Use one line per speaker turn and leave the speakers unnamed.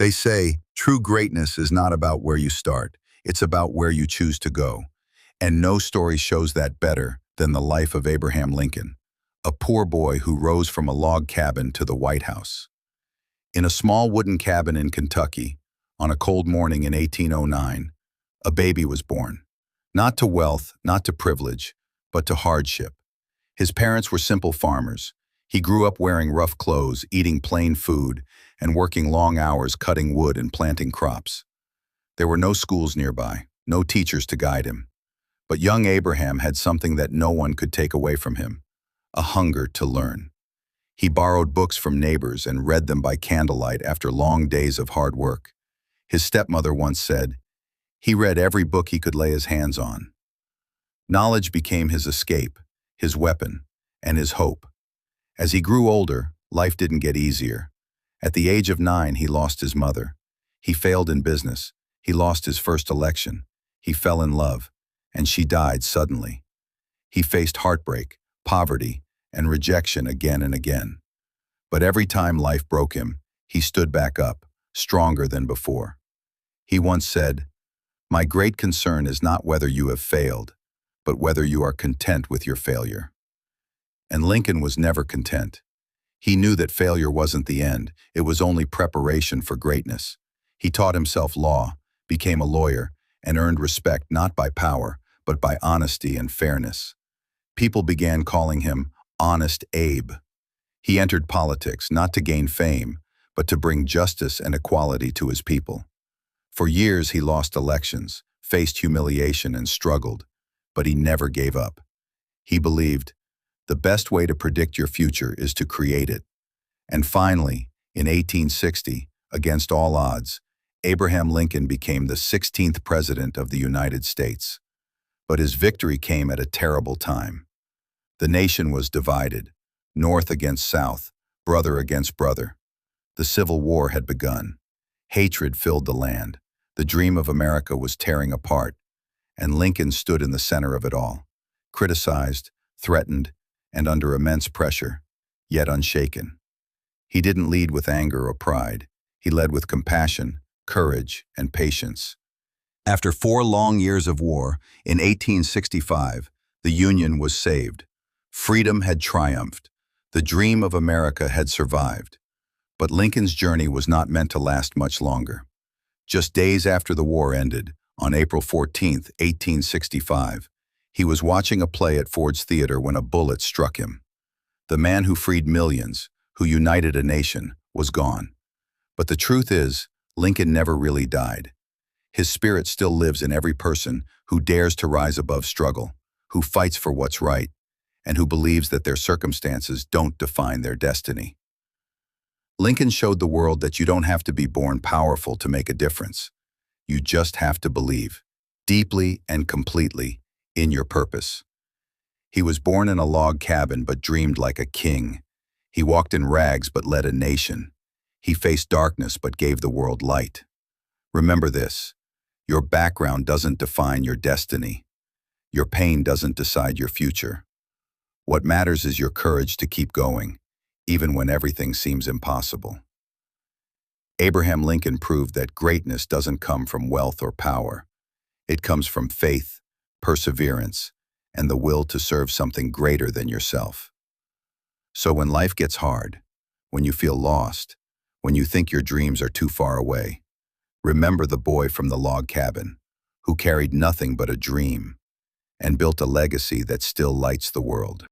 They say true greatness is not about where you start, it's about where you choose to go. And no story shows that better than the life of Abraham Lincoln, a poor boy who rose from a log cabin to the White House. In a small wooden cabin in Kentucky, on a cold morning in 1809, a baby was born. Not to wealth, not to privilege, but to hardship. His parents were simple farmers. He grew up wearing rough clothes, eating plain food, and working long hours cutting wood and planting crops. There were no schools nearby, no teachers to guide him. But young Abraham had something that no one could take away from him, a hunger to learn. He borrowed books from neighbors and read them by candlelight after long days of hard work. His stepmother once said, he read every book he could lay his hands on. Knowledge became his escape, his weapon, and his hope. As he grew older, life didn't get easier. At the age of 9, he lost his mother. He failed in business. He lost his first election. He fell in love, and she died suddenly. He faced heartbreak, poverty, and rejection again and again. But every time life broke him, he stood back up, stronger than before. He once said, "My great concern is not whether you have failed, but whether you are content with your failure." And Lincoln was never content. He knew that failure wasn't the end, it was only preparation for greatness. He taught himself law, became a lawyer, and earned respect not by power, but by honesty and fairness. People began calling him Honest Abe. He entered politics not to gain fame, but to bring justice and equality to his people. For years he lost elections, faced humiliation and struggled, but he never gave up. He believed, the best way to predict your future is to create it. And finally, in 1860, against all odds, Abraham Lincoln became the 16th President of the United States. But his victory came at a terrible time. The nation was divided, North against South, brother against brother. The Civil War had begun. Hatred filled the land. The dream of America was tearing apart, and Lincoln stood in the center of it all, criticized, threatened, and under immense pressure, yet unshaken. He didn't lead with anger or pride. He led with compassion, courage, and patience. After 4 long years of war, in 1865, the Union was saved. Freedom had triumphed. The dream of America had survived. But Lincoln's journey was not meant to last much longer. Just days after the war ended, on April 14, 1865, he was watching a play at Ford's Theater when a bullet struck him. The man who freed millions, who united a nation, was gone. But the truth is, Lincoln never really died. His spirit still lives in every person who dares to rise above struggle, who fights for what's right, and who believes that their circumstances don't define their destiny. Lincoln showed the world that you don't have to be born powerful to make a difference. You just have to believe, deeply and completely, in your purpose. He was born in a log cabin but dreamed like a king. He walked in rags but led a nation. He faced darkness but gave the world light. Remember this, your background doesn't define your destiny. Your pain doesn't decide your future. What matters is your courage to keep going, even when everything seems impossible. Abraham Lincoln proved that greatness doesn't come from wealth or power. It comes from faith, perseverance, and the will to serve something greater than yourself. So when life gets hard, when you feel lost, when you think your dreams are too far away, remember the boy from the log cabin, who carried nothing but a dream and built a legacy that still lights the world.